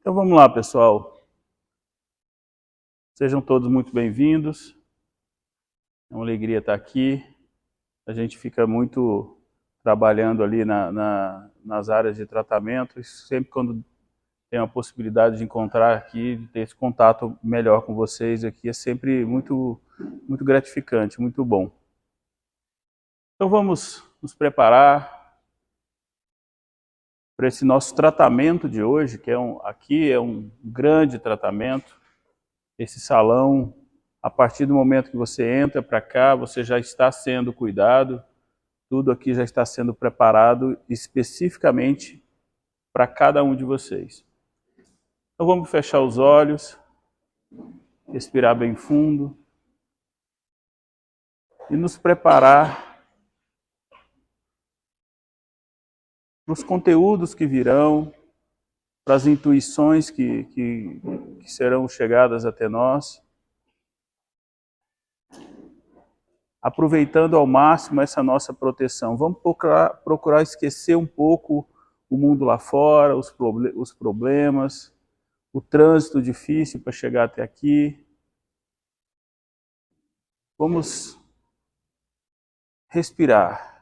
Então vamos lá, pessoal. Sejam todos muito bem-vindos. É uma alegria estar aqui. A gente fica muito trabalhando ali nas áreas de tratamento. E sempre quando tem a possibilidade de encontrar aqui, de ter esse contato melhor com vocês aqui, é sempre muito gratificante, muito bom. Então vamos nos preparar para esse nosso tratamento de hoje, que aqui é um grande tratamento. Esse salão, a partir do momento que você entra para cá, você já está sendo cuidado, tudo aqui já está sendo preparado especificamente para cada um de vocês. Então vamos fechar os olhos, respirar bem fundo e nos preparar para os conteúdos que virão, para as intuições que serão chegadas até nós, aproveitando ao máximo essa nossa proteção. Vamos procurar esquecer um pouco o mundo lá fora, os problemas, o trânsito difícil para chegar até aqui. Vamos respirar.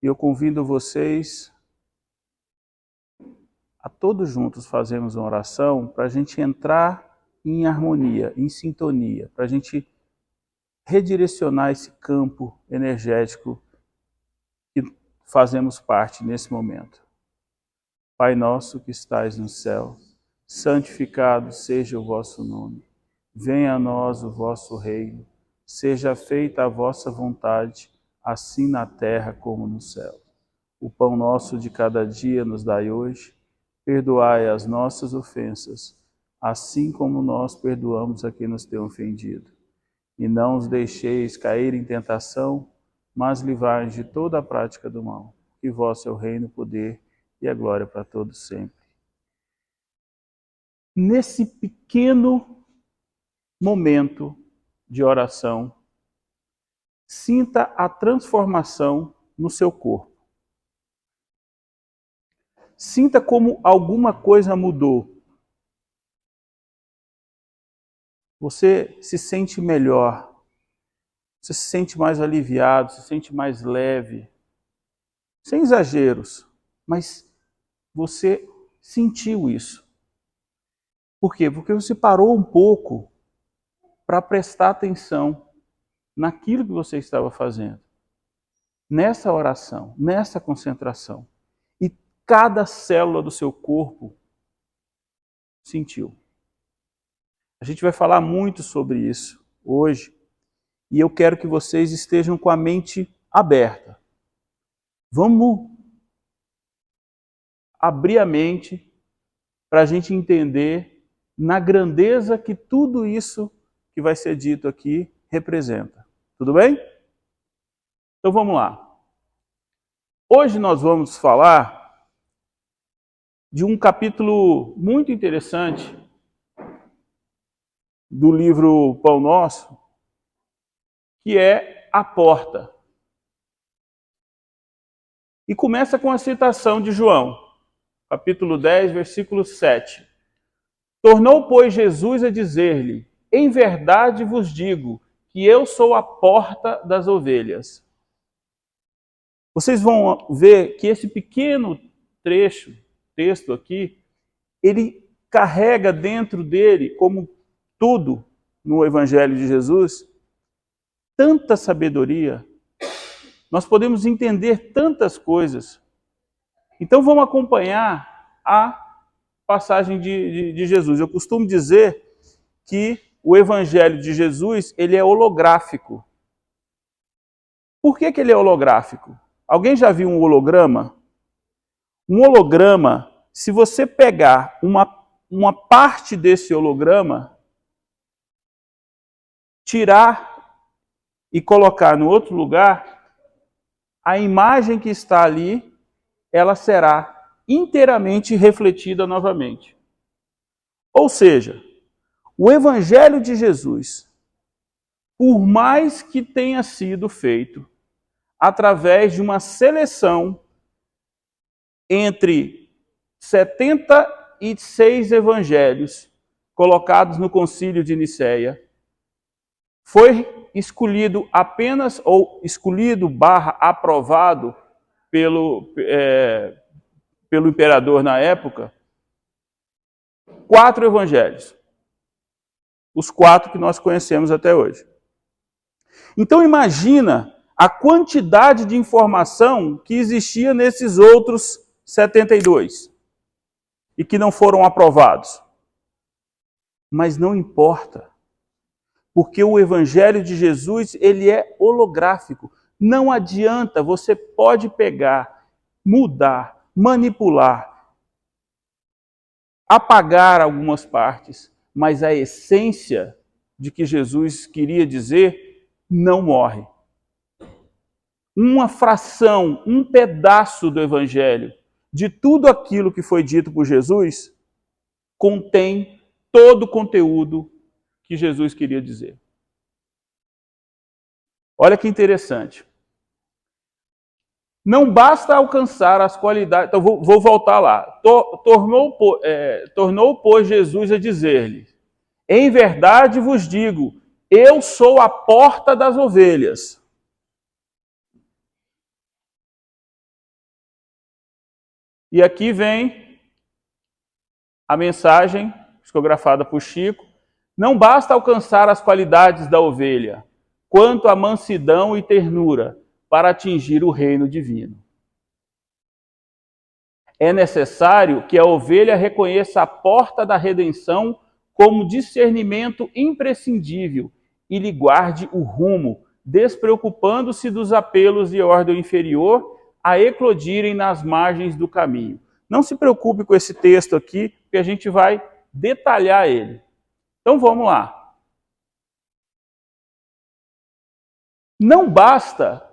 E eu convido vocês a todos juntos fazermos uma oração para a gente entrar em harmonia, em sintonia, para a gente redirecionar esse campo energético que fazemos parte nesse momento. Pai nosso que estais no céu, santificado seja o vosso nome. Venha a nós o vosso reino. Seja feita a vossa vontade, assim na terra como no céu. O pão nosso de cada dia nos dai hoje. Perdoai as nossas ofensas, assim como nós perdoamos a quem nos tem ofendido. E não os deixeis cair em tentação, mas livrai-nos de toda a prática do mal. Que vosso é o reino, o poder e a glória para todos sempre. Nesse pequeno momento de oração, sinta a transformação no seu corpo. Sinta como alguma coisa mudou. Você se sente melhor, você se sente mais aliviado, se sente mais leve, sem exageros, mas você sentiu isso. Por quê? Porque você parou um pouco para prestar atenção naquilo que você estava fazendo, nessa oração, nessa concentração. E cada célula do seu corpo sentiu. A gente vai falar muito sobre isso hoje, e eu quero que vocês estejam com a mente aberta. Vamos abrir a mente para a gente entender na grandeza que tudo isso que vai ser dito aqui representa. Tudo bem? Então vamos lá. Hoje nós vamos falar de um capítulo muito interessante do livro Pão Nosso, que é a porta. E começa com a citação de João, capítulo 10, versículo 7. Tornou, pois, Jesus a dizer-lhe: em verdade vos digo que eu sou a porta das ovelhas. Vocês vão ver que esse pequeno texto aqui, ele carrega dentro dele, como tudo no Evangelho de Jesus, tanta sabedoria. Nós podemos entender tantas coisas. Então vamos acompanhar a passagem de Jesus. Eu costumo dizer que o Evangelho de Jesus, ele é holográfico. Por que ele é holográfico? Alguém já viu um holograma? Um holograma, se você pegar uma parte desse holograma, tirar e colocar no outro lugar, a imagem que está ali, ela será inteiramente refletida novamente. Ou seja, o Evangelho de Jesus, por mais que tenha sido feito através de uma seleção entre 76 evangelhos colocados no Concílio de Nicéia, foi escolhido apenas, ou escolhido / aprovado pelo imperador na época, 4 evangelhos. Os 4 que nós conhecemos até hoje. Então imagina a quantidade de informação que existia nesses outros 72 e que não foram aprovados. Mas não importa, porque o Evangelho de Jesus, ele é holográfico. Não adianta, você pode pegar, mudar, manipular, apagar algumas partes, mas a essência de que Jesus queria dizer não morre. Uma fração, um pedaço do Evangelho, de tudo aquilo que foi dito por Jesus, contém todo o conteúdo que Jesus queria dizer. Olha que interessante. Não basta alcançar as qualidades... Então, vou voltar lá. Tornou, pois, Jesus a dizer-lhe: em verdade vos digo, eu sou a porta das ovelhas. E aqui vem a mensagem psicografada por Chico. Não basta alcançar as qualidades da ovelha, quanto a mansidão e ternura, para atingir o reino divino. É necessário que a ovelha reconheça a porta da redenção como discernimento imprescindível e lhe guarde o rumo, despreocupando-se dos apelos de ordem inferior a eclodirem nas margens do caminho. Não se preocupe com esse texto aqui, porque a gente vai detalhar ele. Então vamos lá. Não basta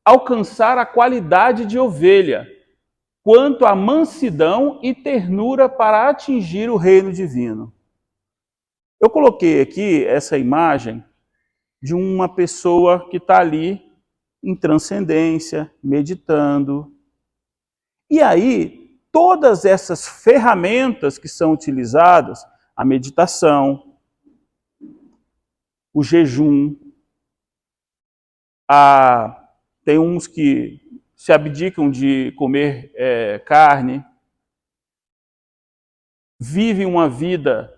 alcançar a qualidade de ovelha, quanto a mansidão e ternura para atingir o reino divino. Eu coloquei aqui essa imagem de uma pessoa que está ali em transcendência, meditando. E aí, todas essas ferramentas que são utilizadas, a meditação, o jejum, tem uns que se abdicam de comer carne, vivem uma vida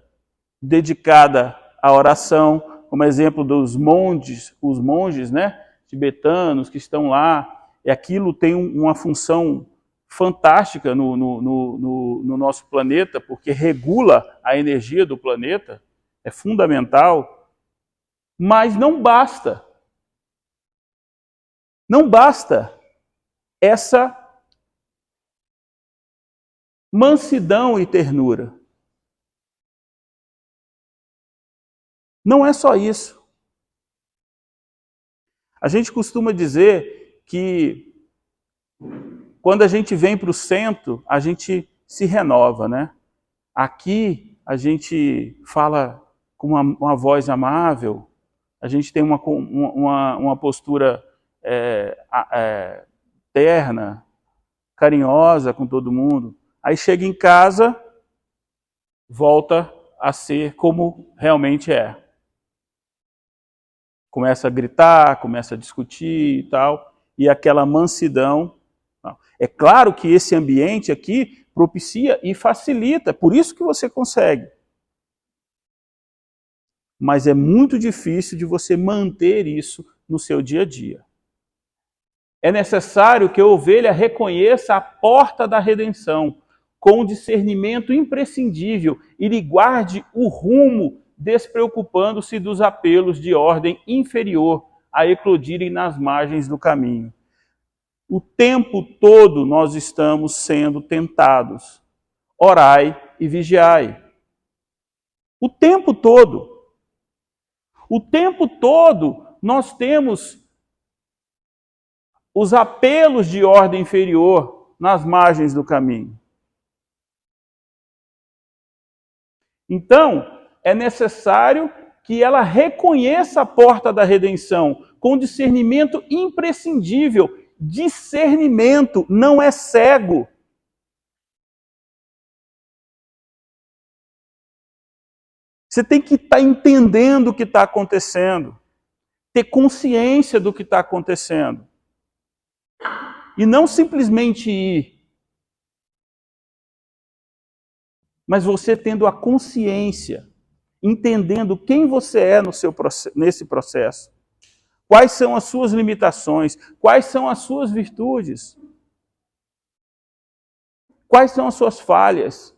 dedicada à oração, como exemplo dos monges, os monges, né, tibetanos que estão lá, e aquilo tem uma função fantástica no nosso planeta, porque regula a energia do planeta, é fundamental, mas não basta. Não basta essa mansidão e ternura. Não é só isso. A gente costuma dizer que quando a gente vem para o centro, a gente se renova, né? Aqui a gente fala com uma voz amável, a gente tem uma postura terna, carinhosa com todo mundo. Aí chega em casa, volta a ser como realmente é. Começa a gritar, começa a discutir e tal, e aquela mansidão. É claro que esse ambiente aqui propicia e facilita, por isso que você consegue. Mas é muito difícil de você manter isso no seu dia a dia. É necessário que a ovelha reconheça a porta da redenção, com discernimento imprescindível, e lhe guarde o rumo, despreocupando-se dos apelos de ordem inferior a eclodirem nas margens do caminho. O tempo todo nós estamos sendo tentados. Orai e vigiai. O tempo todo. O tempo todo nós temos os apelos de ordem inferior nas margens do caminho. Então, é necessário que ela reconheça a porta da redenção com discernimento imprescindível. Discernimento não é cego. Você tem que estar entendendo o que está acontecendo, ter consciência do que está acontecendo. E não simplesmente ir, mas você tendo a consciência, entendendo quem você é nesse processo. Quais são as suas limitações? Quais são as suas virtudes? Quais são as suas falhas?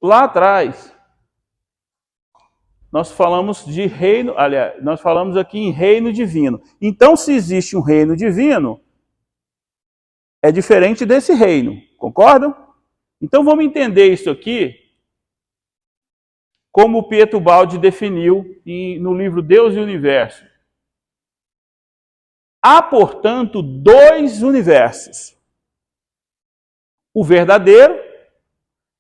Lá atrás, nós falamos de reino, aliás, nós falamos aqui em reino divino. Então, se existe um reino divino, é diferente desse reino, concordam? Então vamos entender isso aqui, como o Pietro Baldi definiu no livro Deus e o Universo. Há, portanto, dois universos. O verdadeiro,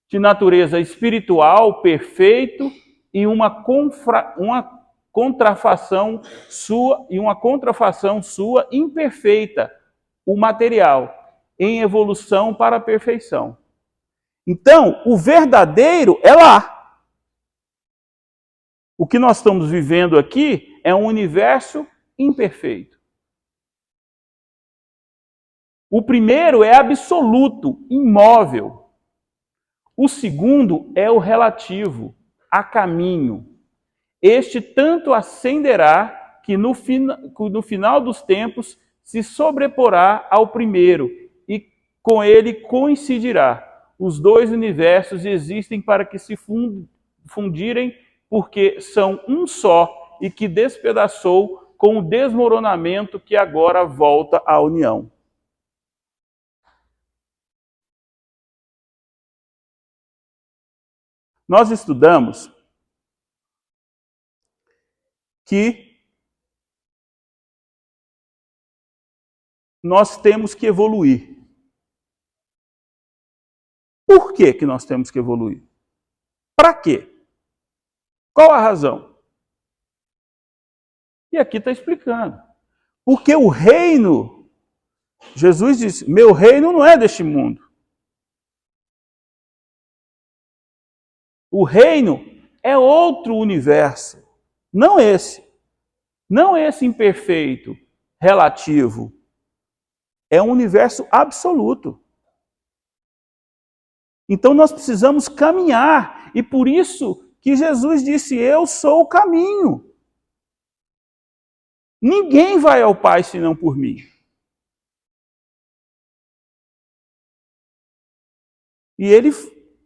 de natureza espiritual, perfeito, e uma contrafação sua imperfeita, o material, em evolução para a perfeição. Então, o verdadeiro é lá. O que nós estamos vivendo aqui é um universo imperfeito. O primeiro é absoluto, imóvel. O segundo é o relativo, a caminho. Este tanto ascenderá que no final dos tempos se sobreporá ao primeiro e com ele coincidirá. Os dois universos existem para que se fundirem, porque são um só e que despedaçou com o desmoronamento que agora volta à união. Nós estudamos que nós temos que evoluir. Por que nós temos que evoluir? Para quê? Qual a razão? E aqui está explicando. Porque o reino, Jesus disse, meu reino não é deste mundo. O reino é outro universo, não esse. Não esse imperfeito, relativo. É um universo absoluto. Então nós precisamos caminhar. E por isso que Jesus disse, eu sou o caminho. Ninguém vai ao Pai senão por mim. E ele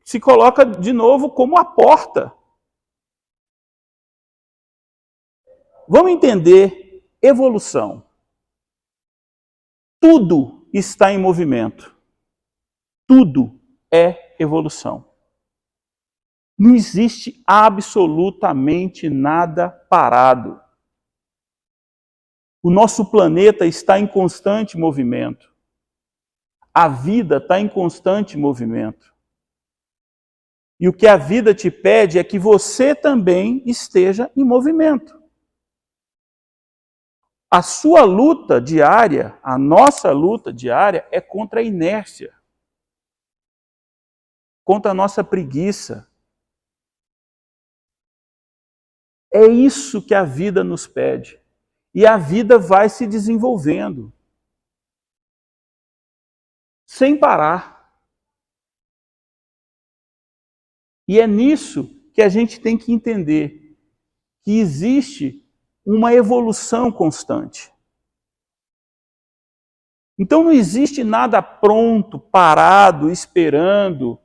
se coloca de novo como a porta. Vamos entender evolução. Tudo está em movimento. Tudo é evolução. Não existe absolutamente nada parado. O nosso planeta está em constante movimento. A vida está em constante movimento. E o que a vida te pede é que você também esteja em movimento. A sua luta diária, a nossa luta diária é contra a inércia, contra a nossa preguiça. É isso que a vida nos pede. E a vida vai se desenvolvendo, sem parar. E é nisso que a gente tem que entender que existe uma evolução constante. Então não existe nada pronto, parado, esperando,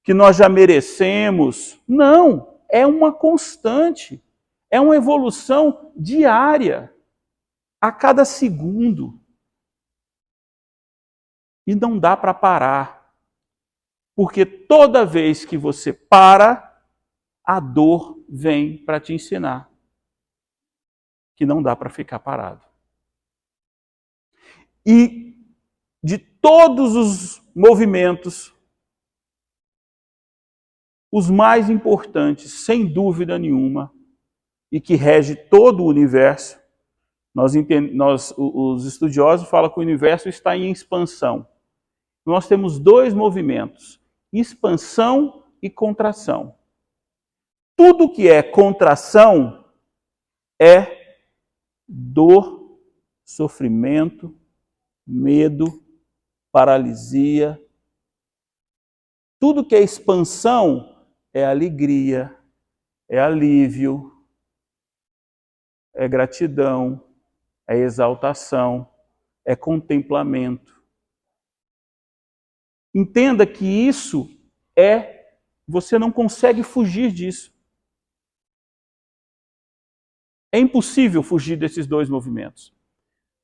que nós já merecemos. Não, é uma constante. É uma evolução diária, a cada segundo. E não dá para parar. Porque toda vez que você para, a dor vem para te ensinar que não dá para ficar parado. E de todos os movimentos, os mais importantes, sem dúvida nenhuma, e que rege todo o universo, os estudiosos falam que o universo está em expansão. nós temos dois movimentos, expansão e contração. Tudo que é contração é dor, sofrimento, medo, paralisia. Tudo que é expansão é alegria, é alívio, é gratidão, é exaltação, é contemplamento. Entenda que isso você não consegue fugir disso. É impossível fugir desses dois movimentos.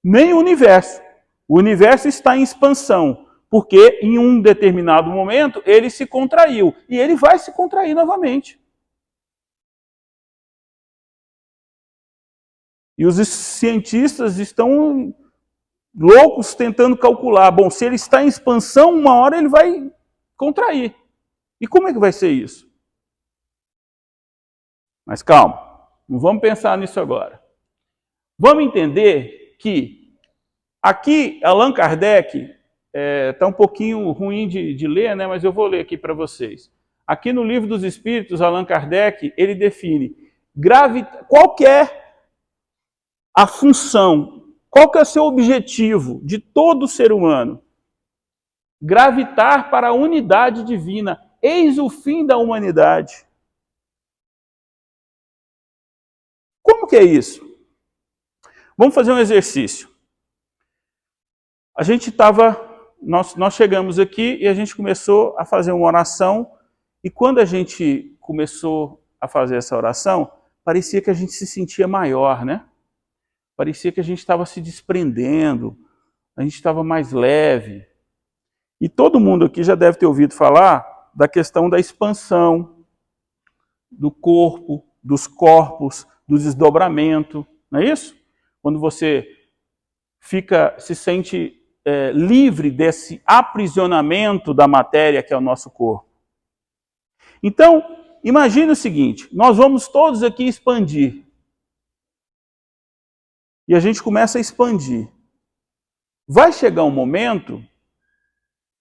Nem o universo. O universo está em expansão, porque em um determinado momento ele se contraiu e ele vai se contrair novamente. E os cientistas estão loucos tentando calcular. Bom, se ele está em expansão, uma hora ele vai contrair. E como é que vai ser isso? Mas calma, não vamos pensar nisso agora. Vamos entender que aqui Allan Kardec, está um pouquinho ruim de ler, né? Mas eu vou ler aqui para vocês. Aqui no Livro dos Espíritos, Allan Kardec, ele define qual que é a função, qual que é o seu objetivo de todo ser humano? Gravitar para a unidade divina. Eis o fim da humanidade. Como que é isso? Vamos fazer um exercício. Nós chegamos aqui e a gente começou a fazer uma oração, e quando a gente começou a fazer essa oração, parecia que a gente se sentia maior, né? Parecia que a gente estava se desprendendo, a gente estava mais leve. E todo mundo aqui já deve ter ouvido falar da questão da expansão do corpo, dos corpos, do desdobramento, não é isso? Quando você se sente livre desse aprisionamento da matéria que é o nosso corpo. Então, imagine o seguinte, nós vamos todos aqui expandir. E a gente começa a expandir. Vai chegar um momento,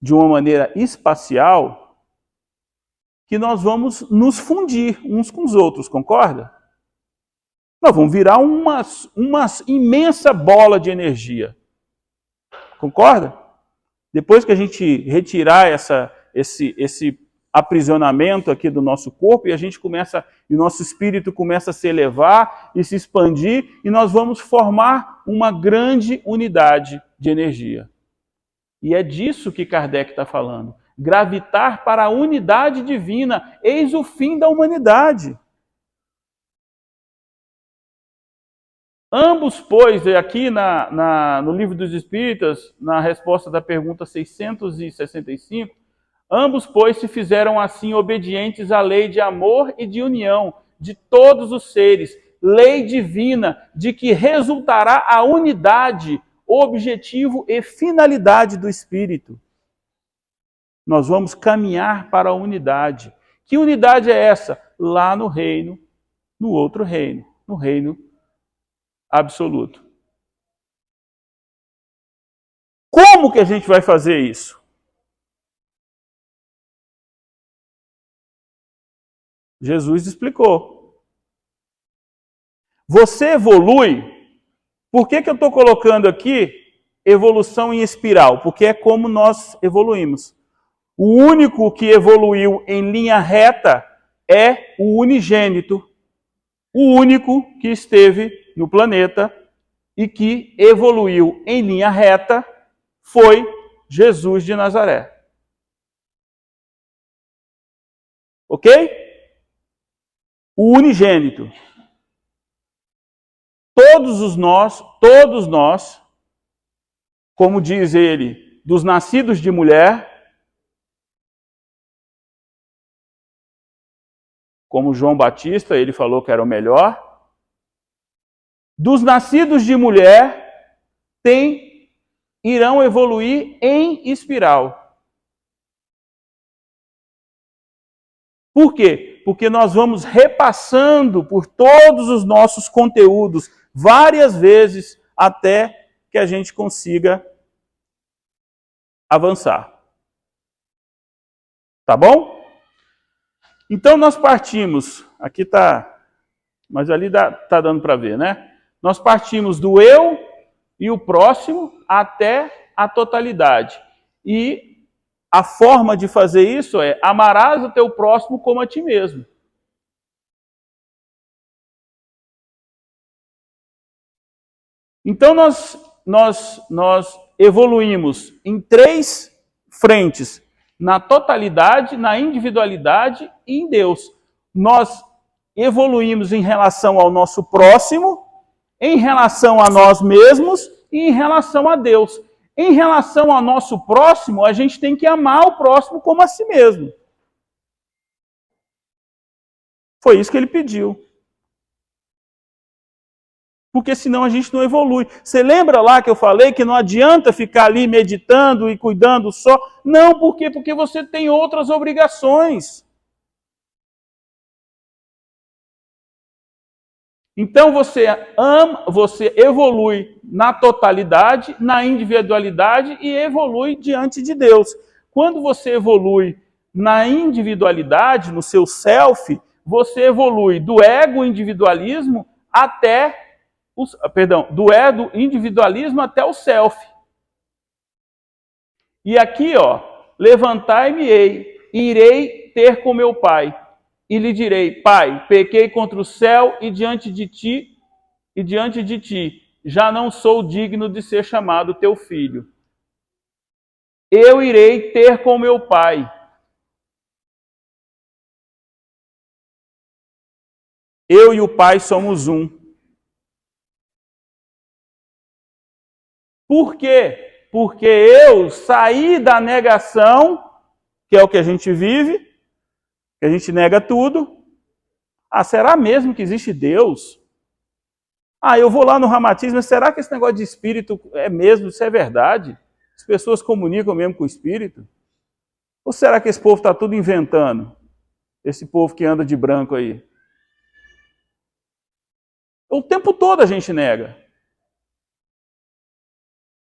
de uma maneira espacial, que nós vamos nos fundir uns com os outros, concorda? Nós vamos virar uma imensa bola de energia. Concorda? Depois que a gente retirar esse aprisionamento aqui do nosso corpo, e o nosso espírito começa a se elevar e se expandir, e nós vamos formar uma grande unidade de energia. E é disso que Kardec está falando. Gravitar para a unidade divina. Eis o fim da humanidade. Ambos, pois, aqui no Livro dos Espíritas, na resposta da pergunta 665, ambos, pois, se fizeram assim obedientes à lei de amor e de união de todos os seres, lei divina de que resultará a unidade, objetivo e finalidade do Espírito. Nós vamos caminhar para a unidade. Que unidade é essa? Lá no reino, no outro reino, no reino absoluto. Como que a gente vai fazer isso? Jesus explicou. Você evolui. Por que eu estou colocando aqui evolução em espiral? Porque é como nós evoluímos. O único que evoluiu em linha reta é o unigênito. O único que esteve no planeta e que evoluiu em linha reta foi Jesus de Nazaré. Ok? O unigênito. Todos nós, como diz ele, dos nascidos de mulher, como João Batista, ele falou que era o melhor, dos nascidos de mulher irão evoluir em espiral. Por quê? Porque nós vamos repassando por todos os nossos conteúdos várias vezes até que a gente consiga avançar. Tá bom? Então nós partimos, aqui tá, mas ali tá dando para ver, né? Nós partimos do eu e o próximo até a totalidade. E a forma de fazer isso é: amarás o teu próximo como a ti mesmo. Então nós evoluímos em 3 frentes: na totalidade, na individualidade e em Deus. Nós evoluímos em relação ao nosso próximo, em relação a nós mesmos e em relação a Deus. Em relação ao nosso próximo, a gente tem que amar o próximo como a si mesmo. Foi isso que ele pediu. Porque senão a gente não evolui. Você lembra lá que eu falei que não adianta ficar ali meditando e cuidando só? Não, por quê? Porque você tem outras obrigações. Então você ama, você evolui na totalidade, na individualidade e evolui diante de Deus. Quando você evolui na individualidade, no seu self, você evolui do ego individualismo até do ego individualismo até o self. E aqui, ó, levantai-me-ei, irei ter com meu pai, e lhe direi: Pai, pequei contra o céu e diante de ti, já não sou digno de ser chamado teu filho. Eu irei ter com meu pai. Eu e o pai somos um. Por quê? Porque eu saí da negação, que é o que a gente vive, que a gente nega tudo. Ah, será mesmo que existe Deus? Ah, eu vou lá no ramatismo, mas será que esse negócio de espírito é mesmo, isso é verdade? As pessoas comunicam mesmo com o espírito? Ou será que esse povo está tudo inventando? Esse povo que anda de branco aí. O tempo todo a gente nega.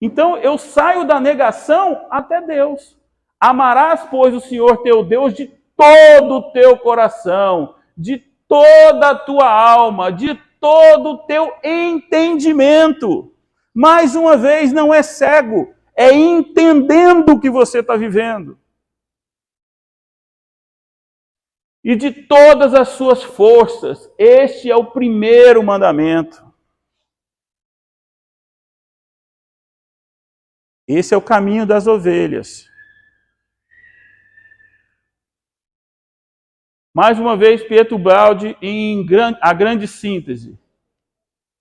Então eu saio da negação até Deus. Amarás, pois, o Senhor teu Deus de todo o teu coração, de toda a tua alma, de todo o teu entendimento. Mais uma vez, não é cego, é entendendo o que você está vivendo. E de todas as suas forças. Este é o primeiro mandamento. Esse é o caminho das ovelhas. Mais uma vez, Pietro Baldi, a grande síntese.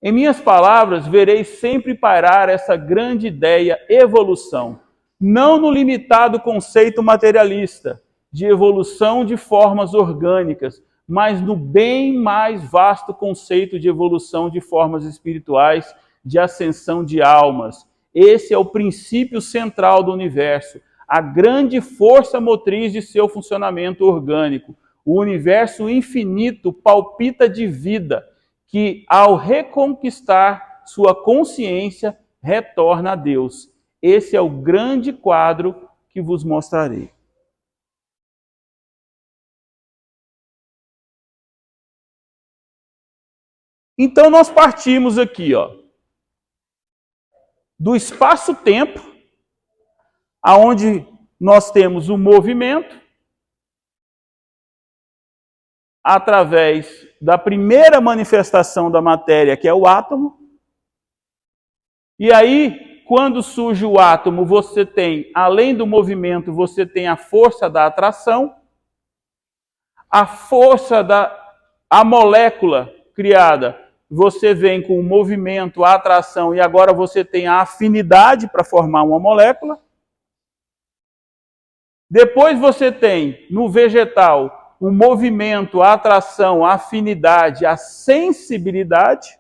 Em minhas palavras, vereis sempre pairar essa grande ideia evolução, não no limitado conceito materialista de evolução de formas orgânicas, mas no bem mais vasto conceito de evolução de formas espirituais, de ascensão de almas. Esse é o princípio central do universo, a grande força motriz de seu funcionamento orgânico. O universo infinito palpita de vida, que ao reconquistar sua consciência, retorna a Deus. Esse é o grande quadro que vos mostrarei. Então nós partimos aqui, ó, do espaço-tempo, aonde nós temos o movimento, através da primeira manifestação da matéria, que é o átomo. E aí, quando surge o átomo, você tem, além do movimento, você tem a força da atração, a força a molécula criada, você vem com o movimento, a atração, e agora você tem a afinidade para formar uma molécula. Depois você tem, no vegetal, o movimento, a atração, a afinidade, a sensibilidade.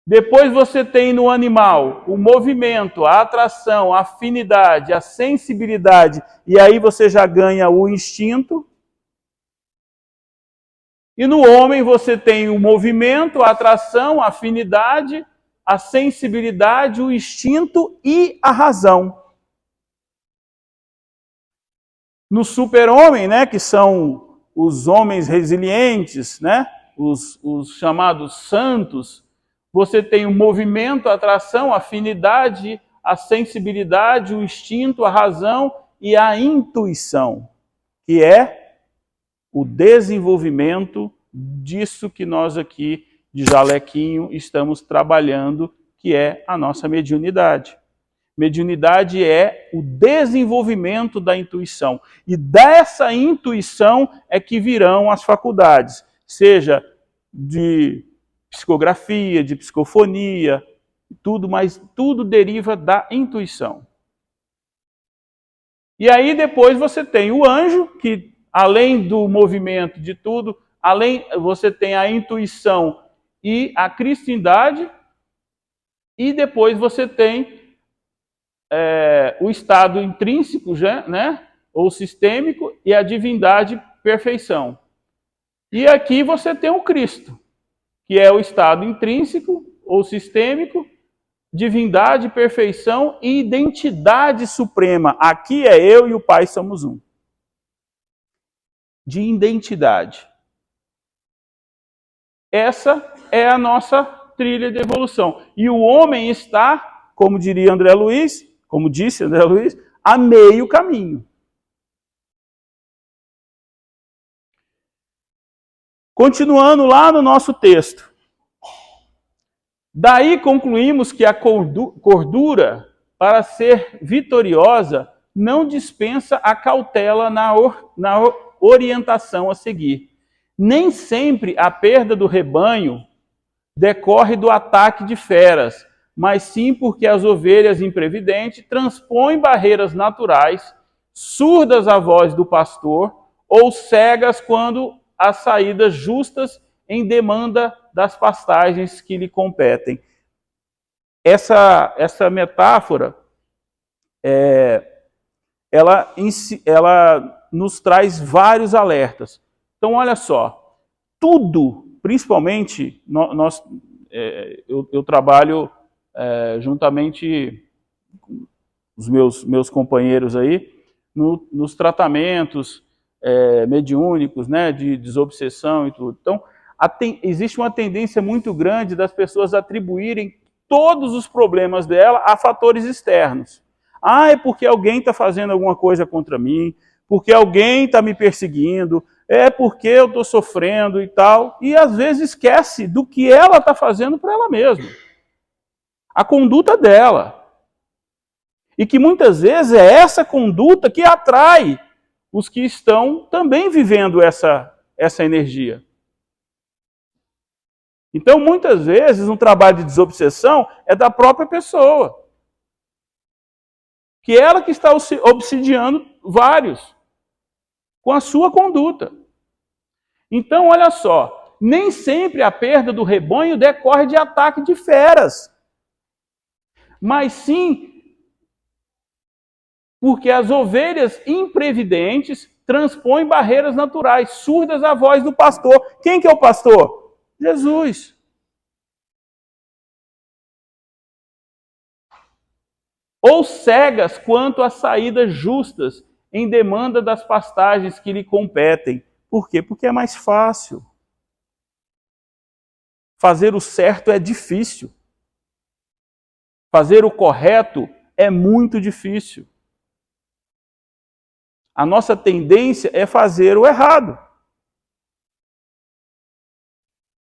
Depois você tem no animal o movimento, a atração, a afinidade, a sensibilidade, e aí você já ganha o instinto. E no homem você tem o movimento, a atração, a afinidade, a sensibilidade, o instinto e a razão. no super-homem, né, que são os homens resilientes, né, os chamados santos, você tem o movimento, a atração, a afinidade, a sensibilidade, o instinto, a razão e a intuição, que é o desenvolvimento disso que nós aqui, de jalequinho, estamos trabalhando, que é a nossa mediunidade. Mediunidade é o desenvolvimento da intuição. E dessa intuição é que virão as faculdades, seja de psicografia, de psicofonia, tudo, mas tudo deriva da intuição. E aí depois você tem o anjo, que além do movimento de tudo, você tem a intuição e a cristandade, e depois você tem o estado intrínseco, né, ou sistêmico, e a divindade, perfeição. E aqui você tem o Cristo, que é o estado intrínseco ou sistêmico, divindade, perfeição e identidade suprema. Aqui é eu e o Pai somos um. De identidade. Essa é a nossa trilha de evolução. E o homem está, como diria André Luiz, como disse André Luiz, a meio caminho. Continuando lá no nosso texto. Daí concluímos que a cordura, para ser vitoriosa, não dispensa a cautela na orientação a seguir. Nem sempre a perda do rebanho decorre do ataque de feras, mas sim porque as ovelhas imprevidentes transpõem barreiras naturais, surdas à voz do pastor, ou cegas quando as saídas justas em demanda das pastagens que lhe competem. Essa metáfora, ela nos traz vários alertas. Então, olha só, tudo, principalmente, eu trabalho juntamente com os meus companheiros aí, nos tratamentos mediúnicos, né, de desobsessão e tudo. Então, existe uma tendência muito grande das pessoas atribuírem todos os problemas dela a fatores externos. É porque alguém está fazendo alguma coisa contra mim, porque alguém está me perseguindo, é porque eu estou sofrendo e tal. E às vezes esquece do que ela está fazendo para ela mesma. A conduta dela. E que muitas vezes é essa conduta que atrai os que estão também vivendo essa energia. Então, muitas vezes, um trabalho de desobsessão é da própria pessoa. Que ela que está obsidiando vários com a sua conduta. Então, olha só, nem sempre a perda do rebanho decorre de ataque de feras, mas sim porque as ovelhas imprevidentes transpõem barreiras naturais, surdas à voz do pastor. Quem que é o pastor? Jesus. Ou cegas quanto às saídas justas em demanda das pastagens que lhe competem. Por quê? Porque é mais fácil. Fazer o certo é difícil. Fazer o correto é muito difícil. A nossa tendência é fazer o errado.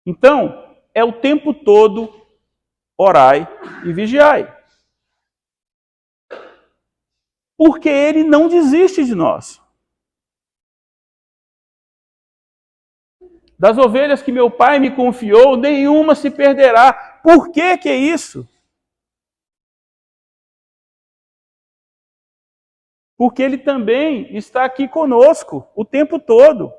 Então, é o tempo todo orai e vigiai. Porque ele não desiste de nós. Das ovelhas que meu pai me confiou, nenhuma se perderá. Por que é isso? Porque ele também está aqui conosco o tempo todo.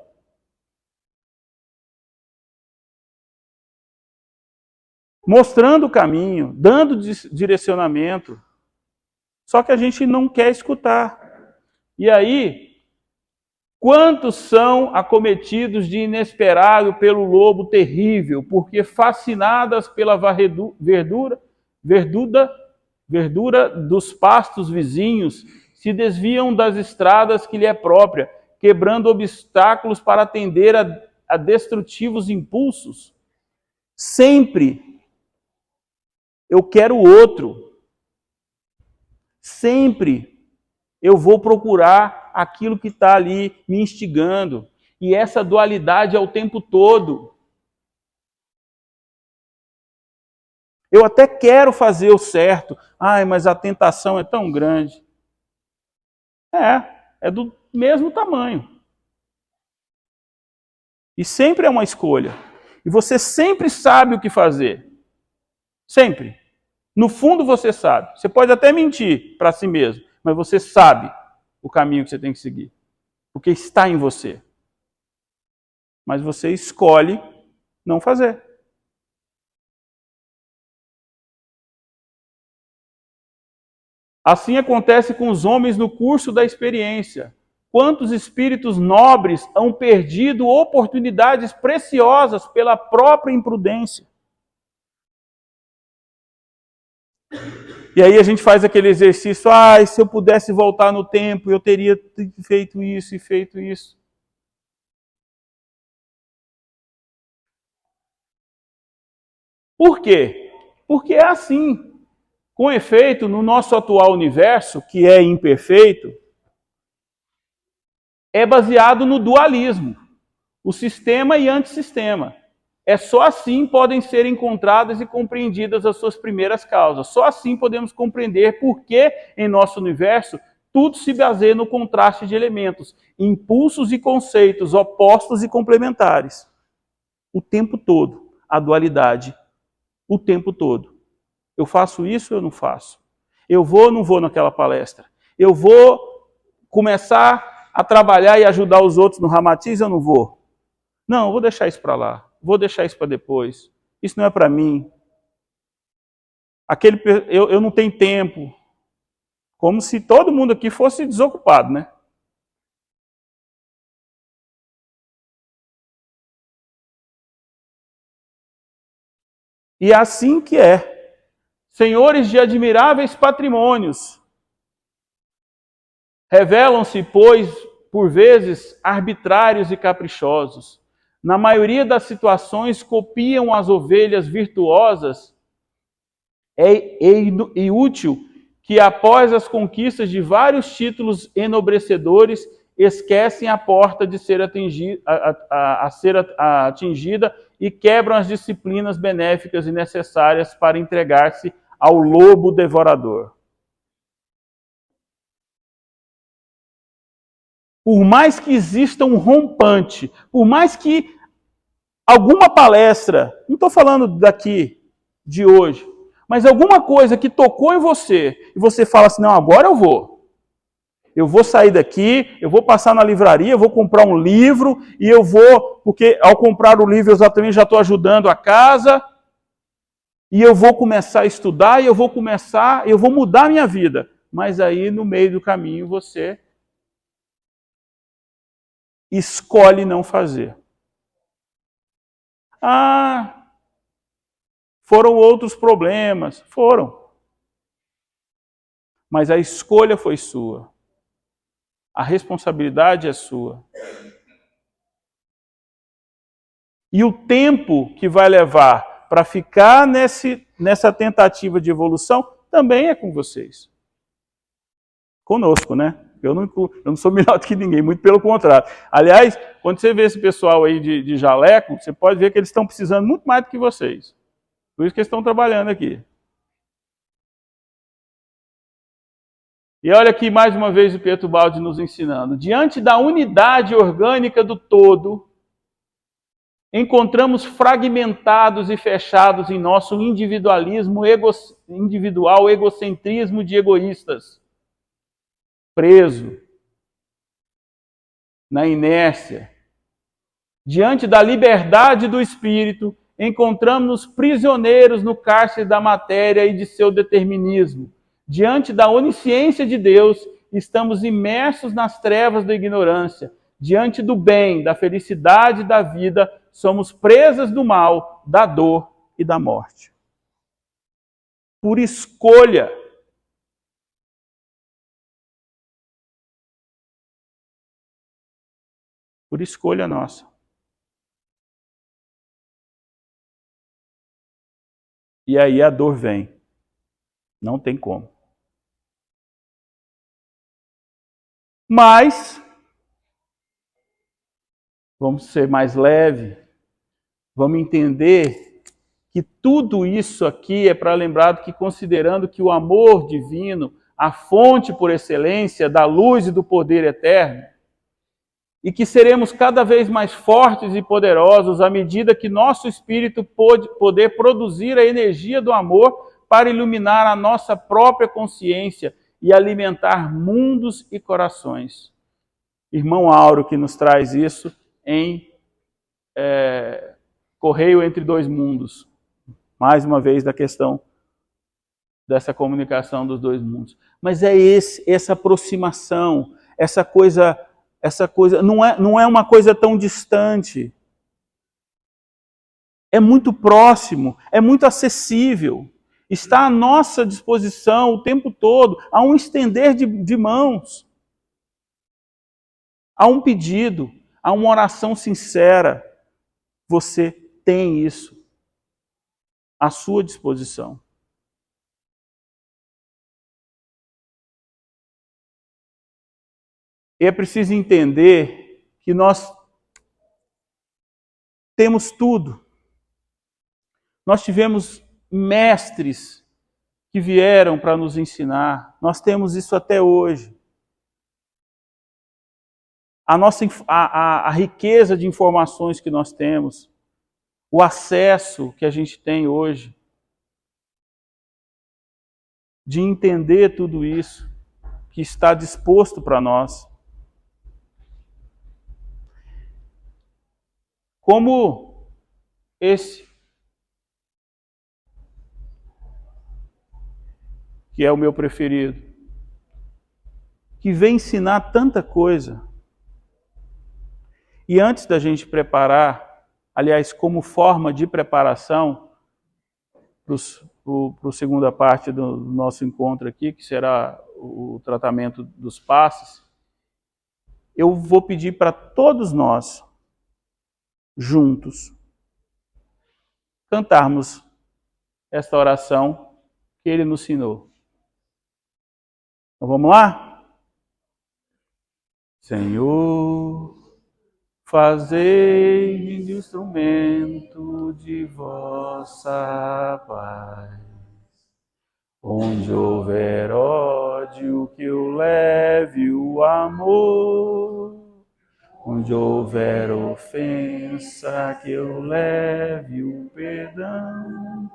Mostrando o caminho, dando direcionamento. Só que a gente não quer escutar. E aí, quantos são acometidos de inesperado pelo lobo terrível, porque fascinadas pela verdura dos pastos vizinhos, se desviam das estradas que lhe é própria, quebrando obstáculos para atender a destrutivos impulsos. Sempre eu quero o outro. Sempre eu vou procurar aquilo que está ali me instigando. E essa dualidade é o tempo todo. Eu até quero fazer o certo. Ai, mas a tentação é tão grande. É do mesmo tamanho. E sempre é uma escolha. E você sempre sabe o que fazer. Sempre. No fundo você sabe. Você pode até mentir para si mesmo, mas você sabe o caminho que você tem que seguir. Porque está em você. Mas você escolhe não fazer. Assim acontece com os homens no curso da experiência. Quantos espíritos nobres hão perdido oportunidades preciosas pela própria imprudência? E aí a gente faz aquele exercício, se eu pudesse voltar no tempo, eu teria feito isso e feito isso. Por quê? Porque é assim. Com efeito, no nosso atual universo, que é imperfeito, é baseado no dualismo, o sistema e antissistema. É só assim podem ser encontradas e compreendidas as suas primeiras causas. Só assim podemos compreender por que, em nosso universo, tudo se baseia no contraste de elementos, impulsos e conceitos opostos e complementares. O tempo todo, a dualidade. O tempo todo. Eu faço isso ou eu não faço? Eu vou ou não vou naquela palestra? Eu vou começar a trabalhar e ajudar os outros no Ramatiz ou eu não vou? Não, eu vou deixar isso para lá. Vou deixar isso para depois. Isso não é para mim. Eu não tenho tempo. Como se todo mundo aqui fosse desocupado, né? E é assim que é. Senhores de admiráveis patrimônios, revelam-se, pois, por vezes, arbitrários e caprichosos. Na maioria das situações, copiam as ovelhas virtuosas. É útil que, após as conquistas de vários títulos enobrecedores, esquecem a porta de ser atingida e quebram as disciplinas benéficas e necessárias para entregar-se ao lobo devorador. Por mais que exista um rompante, por mais que alguma palestra, não estou falando daqui, de hoje, mas alguma coisa que tocou em você, e você fala assim, não, agora eu vou. Eu vou sair daqui, eu vou passar na livraria, eu vou comprar um livro, e eu vou, porque ao comprar o livro eu também já estou ajudando a casa, e eu vou começar a estudar, e eu vou mudar a minha vida. Mas aí, no meio do caminho, você escolhe não fazer. Foram outros problemas. Foram. Mas a escolha foi sua. A responsabilidade é sua. E o tempo que vai levar para ficar nessa tentativa de evolução também é com vocês. Conosco, né? Eu não sou melhor do que ninguém, muito pelo contrário. Aliás, quando você vê esse pessoal aí de jaleco, você pode ver que eles estão precisando muito mais do que vocês. Por isso que eles estão trabalhando aqui. E olha aqui mais uma vez o Pietro Baldi nos ensinando. Diante da unidade orgânica do todo, encontramos fragmentados e fechados em nosso individualismo individual, egocentrismo de egoístas. Preso na inércia. Diante da liberdade do espírito, encontramos-nos prisioneiros no cárcere da matéria e de seu determinismo. Diante da onisciência de Deus, estamos imersos nas trevas da ignorância. Diante do bem, da felicidade da vida, somos presas do mal, da dor e da morte. Por escolha. por escolha nossa. E aí a dor vem. Não tem como. Mas, vamos ser mais leve, vamos entender que tudo isso aqui é para lembrar que, considerando que o amor divino, a fonte por excelência da luz e do poder eterno, e que seremos cada vez mais fortes e poderosos à medida que nosso espírito poder produzir a energia do amor para iluminar a nossa própria consciência e alimentar mundos e corações. Irmão Auro que nos traz isso em Correio entre Dois Mundos. Mais uma vez da questão dessa comunicação dos dois mundos. Mas é essa aproximação, essa coisa não é uma coisa tão distante. É muito próximo, é muito acessível. Está à nossa disposição o tempo todo, a um estender de mãos, a um pedido, a uma oração sincera. Você tem isso à sua disposição. E é preciso entender que nós temos tudo. Nós tivemos mestres que vieram para nos ensinar. Nós temos isso até hoje. A riqueza de informações que nós temos, o acesso que a gente tem hoje, de entender tudo isso que está disposto para nós. Como esse, que é o meu preferido, que vem ensinar tanta coisa. E antes da gente preparar, aliás, como forma de preparação para a segunda parte do nosso encontro aqui, que será o tratamento dos passes, eu vou pedir para todos nós, juntos, cantarmos esta oração que ele nos ensinou. Então vamos lá? Senhor, fazei-me de instrumento de vossa paz. Onde houver ódio, que eu leve o amor. Onde houver ofensa, que eu leve o perdão.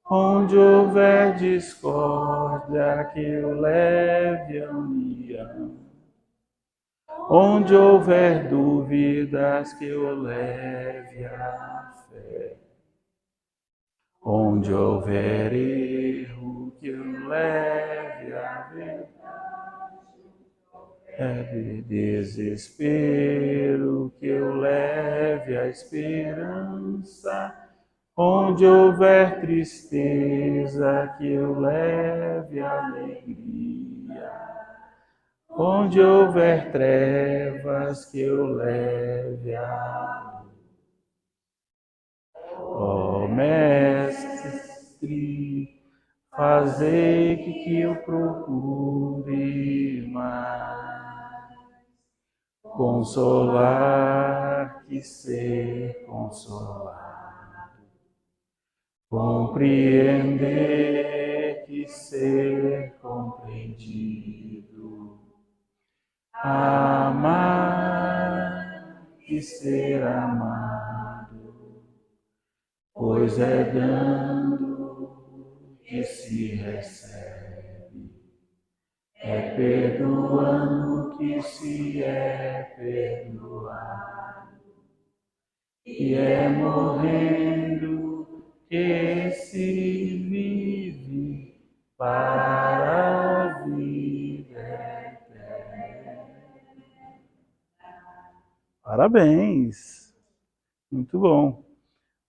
Onde houver discórdia, que eu leve a união. Onde houver dúvidas, que eu leve a fé. Onde houver erro, que eu leve a verdade. É desespero, que eu leve a esperança. Onde houver tristeza, que eu leve a alegria. Onde houver trevas, que eu leve a luz. Ó Mestre, fazei que eu procure mais consolar que ser consolado, compreender que ser compreendido, amar que ser amado, pois é dando que se recebe, é perdoando que se é perdoado, e é morrendo que se vive para a vida eterna. Parabéns! Muito bom.